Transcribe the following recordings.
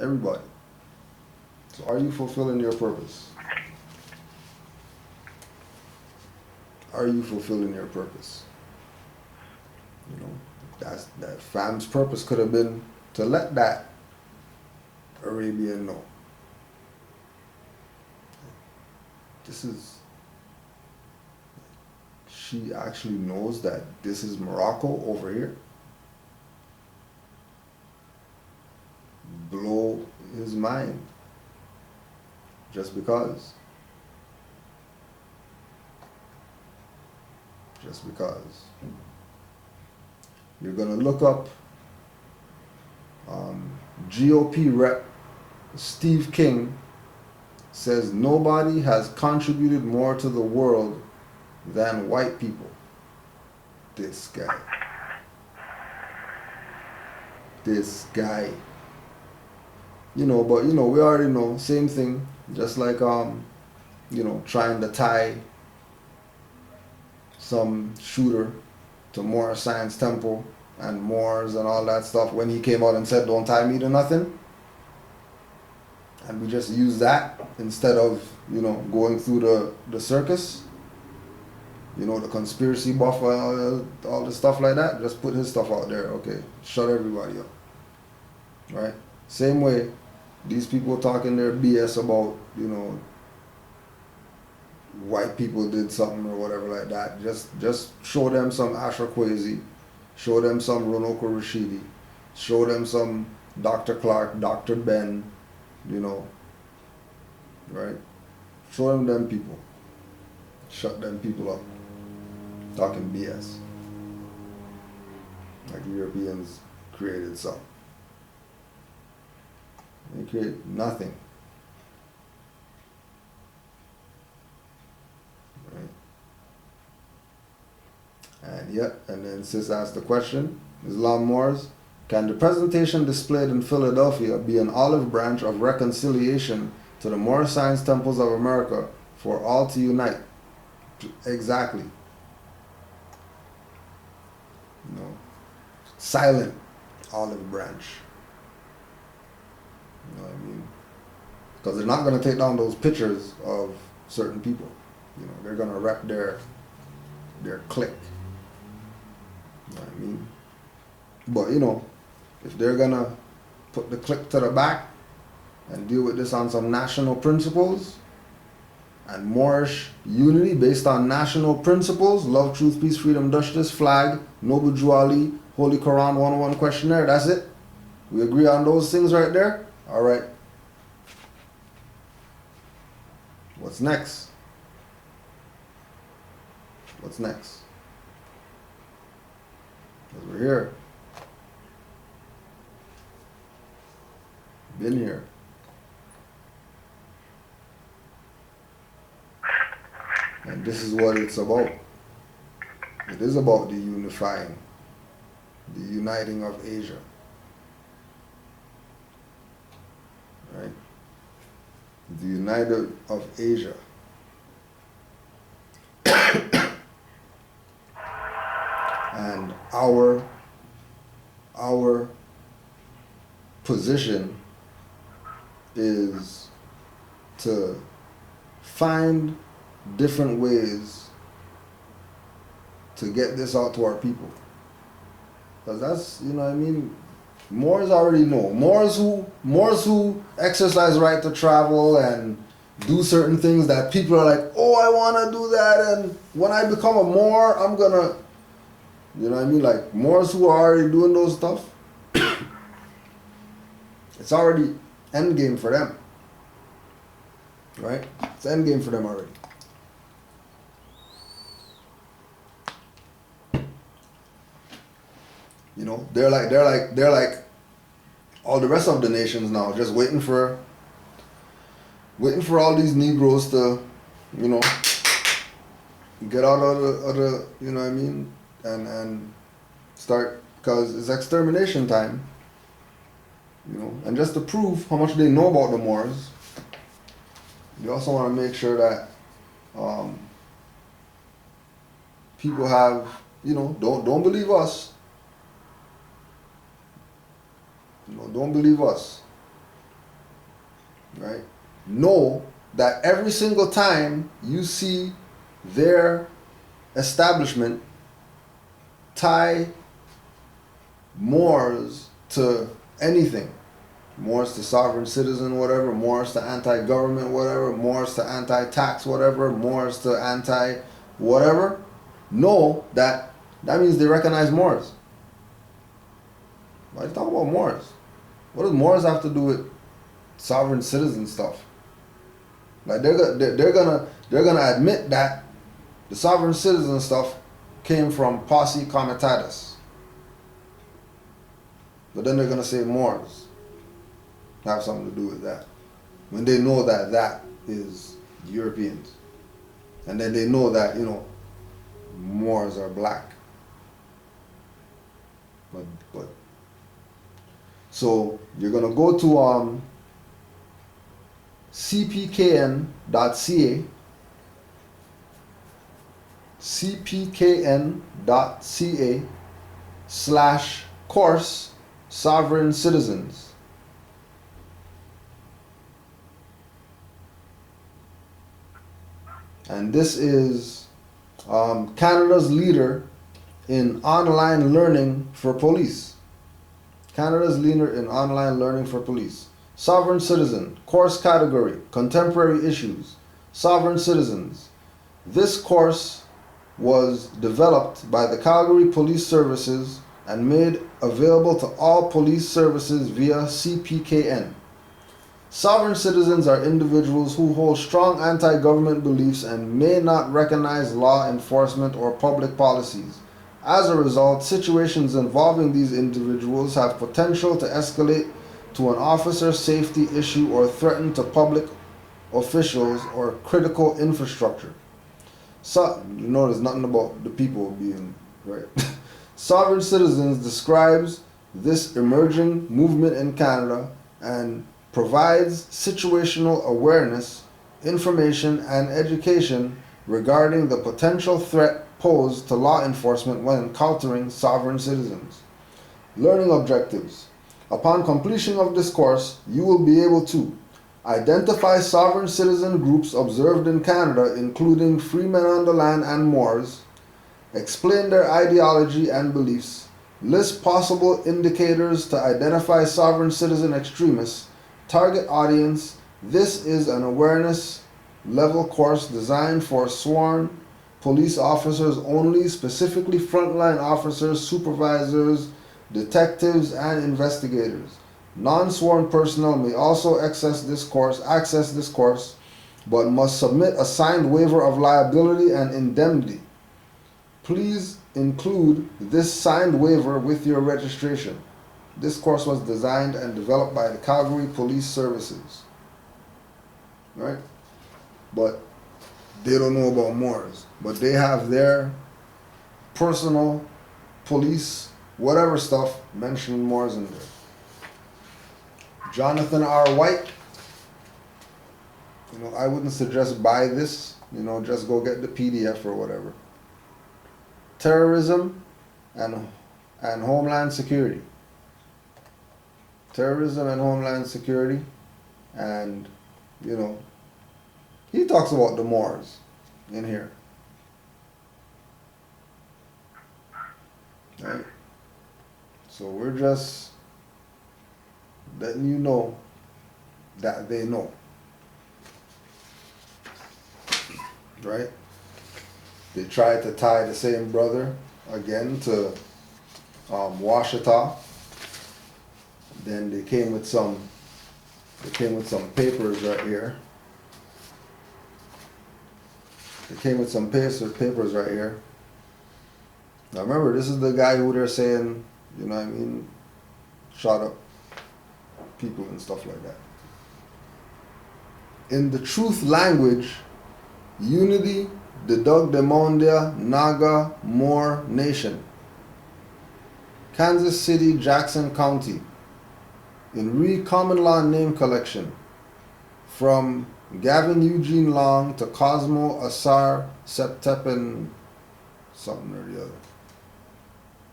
Everybody. So are you fulfilling your purpose? Are you fulfilling your purpose? You know, that fam's purpose could have been to let that Arabian know. She actually knows that this is Morocco over here. Blow his mind. Just because. Just because. You're gonna look up GOP rep Steve King says nobody has contributed more to the world than white people. This guy. This guy. You know, but you know, we already know, same thing. Just like you know, trying to tie some shooter to Moorish Science Temple and Moors and all that stuff when he came out and said, "Don't tie me to nothing." And we just use that instead of, you know, going through the circus. You know, the conspiracy buff, all the stuff like that. Just put his stuff out there. Okay, shut everybody up. Right? Same way, these people talking their BS about, you know, white people did something or whatever like that. Just show them some Asher Kwesi, show them some Ronoko Rashidi, show them some Dr. Clark, Dr. Ben, you know, right? Show them people. Shut them people up. Talking BS. Like the Europeans created something. They create nothing. Right? And then sis asked the question, Islam Moors, can the presentation displayed in Philadelphia be an olive branch of reconciliation to the Moorish Science Temples of America for all to unite? Exactly. You know, silent olive branch. You know what I mean? Because they're not going to take down those pictures of certain people. You know, they're going to rep their clique. You know what I mean? But, you know, if they're going to put the clique to the back and deal with this on some national principles and Moorish unity based on national principles, love, truth, peace, freedom, justice, flag, Noble Juali, Holy Quran 101 questionnaire, that's it? We agree on those things right there? All right. What's next? What's next? Because we're here. Been here. And this is what it's about. It is about the unifying, the uniting of Asia. Right? The united of Asia. And our position is to find different ways to get this out to our people. Because that's, you know what I mean, Moors already know. Moors who exercise right to travel and do certain things that people are like, oh, I want to do that, and when I become a Moor, I'm going to, you know what I mean, like Moors who are already doing those stuff, it's already end game for them. Right? It's end game for them already. You know, they're like all the rest of the nations now, just waiting for all these Negroes to, you know, get out of the you know what I mean, and start, because it's extermination time. You know, and just to prove how much they know about the Moors, you also want to make sure that people have, you know, don't believe us. You know, don't believe us. right, know that every single time you see their establishment tie Moors to anything, Moors to sovereign citizen, whatever, Moors to anti-government, whatever, Moors to anti-tax, whatever, Moors to anti-whatever, know that means they recognize Moors. Why are you talking about Moors? What does Moors have to do with sovereign citizen stuff? Like they're gonna admit that the sovereign citizen stuff came from posse comitatus, but then they're gonna say Moors have something to do with that when they know that that is Europeans, and then they know that Moors are black. But so you're gonna go to cpkn.ca, cpkn.ca/course sovereign citizens. And this is Canada's leader in online learning for police. Canada's leader in online learning for police. Sovereign citizen, course category, contemporary issues, sovereign citizens. This course was developed by the Calgary Police Services and made available to all police services via CPKN. Sovereign citizens are individuals who hold strong anti-government beliefs and may not recognize law enforcement or public policies. As a result, situations involving these individuals have potential to escalate to an officer's safety issue or threaten to public officials or critical infrastructure. So, you notice nothing about the people being right. Sovereign Citizens describes this emerging movement in Canada and provides situational awareness, information, and education regarding the potential threat posed to law enforcement when encountering sovereign citizens. Learning objectives. Upon completion of this course, you will be able to identify sovereign citizen groups observed in Canada, including free men on the land and Moors, explain their ideology and beliefs, list possible indicators to identify sovereign citizen extremists, target audience. This is an awareness level course designed for sworn police officers only, specifically frontline officers, supervisors, detectives, and investigators. Non-sworn personnel may also access this course, but must submit a signed waiver of liability and indemnity. Please include this signed waiver with your registration. This course was designed and developed by the Calgary Police Services. Right? But they don't know about Moors. But they have their personal police, whatever stuff, mentioning Moors in there. Jonathan R. White. I wouldn't suggest buy this. Just go get the PDF or whatever. Terrorism and Homeland Security. Terrorism and Homeland Security. And, he talks about the Moors in here. Right? So we're just letting you know that they know. Right? They tried to tie the same brother again to Washita. Then they came with some papers right here. They came with some papers right here. Now remember, this is the guy who they're saying, shot up people and stuff like that. In the truth language, unity, the Dug Demondia, Naga, Moor Nation. Kansas City, Jackson County. In Common Law Name Collection. From Gavin Eugene Long to Cosmo Asar Septepen something or the other.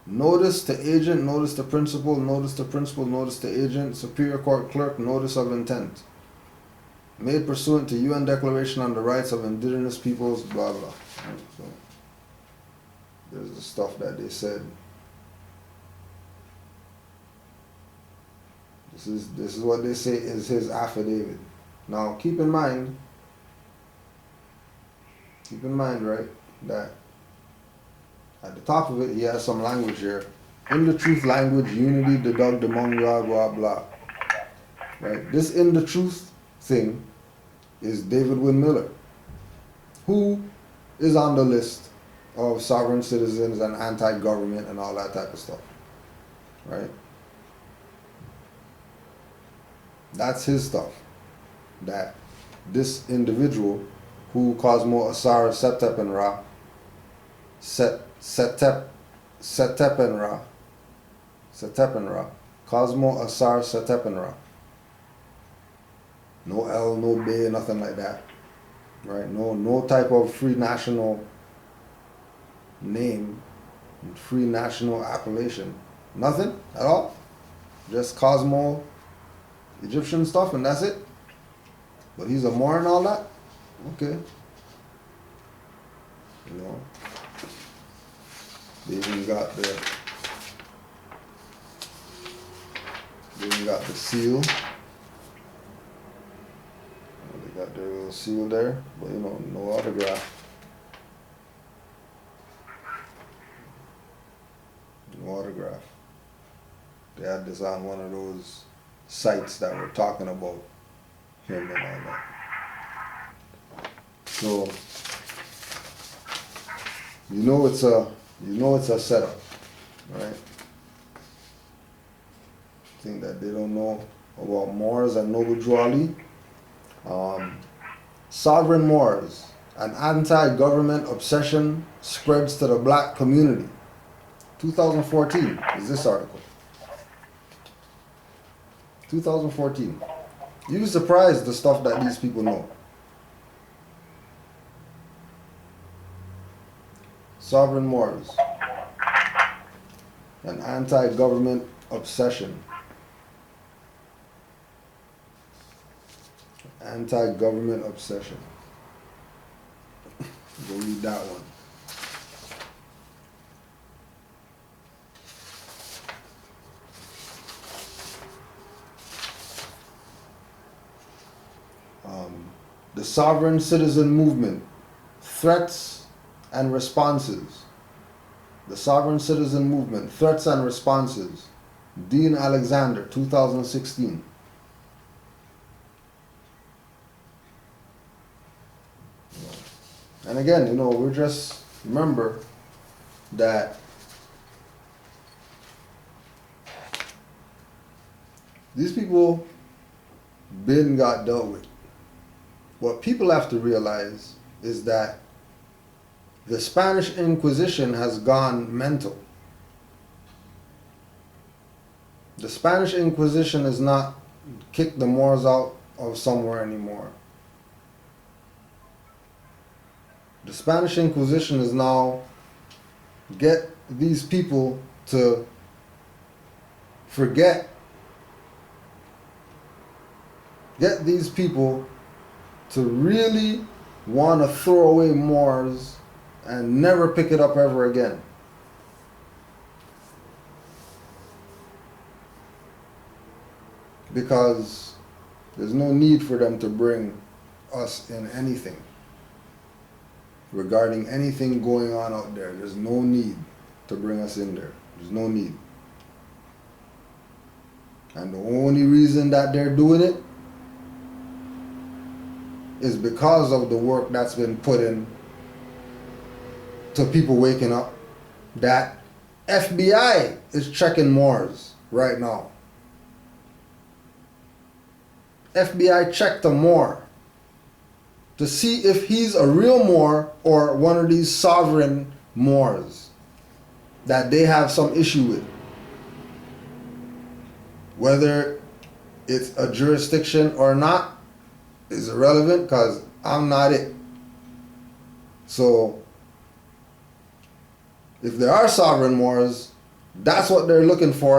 Notice to agent, notice to principal, notice to principal, notice to agent, Superior Court Clerk, notice of intent. made pursuant to UN Declaration on the Rights of Indigenous Peoples, blah blah. Right? So there's the stuff that they said. This is what they say is his affidavit. Now keep in mind, right, that at the top of it he has some language here. In the truth language, unity deduct among blah blah blah. Right? This in the truth thing is David Wynn Miller, who is on the list of sovereign citizens and anti-government and all that type of stuff. Right? That's his stuff. That this individual who Cosmo Asar Setepenra Cosmo Asar Setepenra. No L, no B, nothing like that. Right? No type of free national name, free national appellation. Nothing at all. Just Cosmo Egyptian stuff and that's it. But he's a Moor and all that? Okay. You know. They even got the seal. They got their little seal there, but you know, no autograph. No autograph. They had this on one of those sites that were talking about him and all that. So you know it's a setup, right? Think that they don't know about Moors and Noble Drew Ali. Sovereign Moors, an anti-government obsession spreads to the black community. 2014 is this article. 2014. You'd be surprised the stuff that these people know. Sovereign Moors, an anti-government obsession. Anti-government obsession. Go read that one. The Sovereign Citizen Movement, Threats and Responses. The Sovereign Citizen Movement, Threats and Responses. Dean Alexander, 2016. And again, you know, we're just, remember that these people been got dealt with. What people have to realize is that the Spanish Inquisition has gone mental. The Spanish Inquisition is not kick the Moors out of somewhere anymore. The Spanish Inquisition is now get these people to forget. Get these people to really want to throw away Moors and never pick it up ever again. Because there's no need for them to bring us in anything. Regarding anything going on out there, there's no need to bring us in there. There's no need. And the only reason that they're doing it is because of the work that's been put in to people waking up. That FBI is checking Moors right now. FBI checked a Moor to see if he's a real Moor or one of these sovereign Moors that they have some issue with. Whether it's a jurisdiction or not is irrelevant because I'm not it. So if there are sovereign Moors, that's what they're looking for.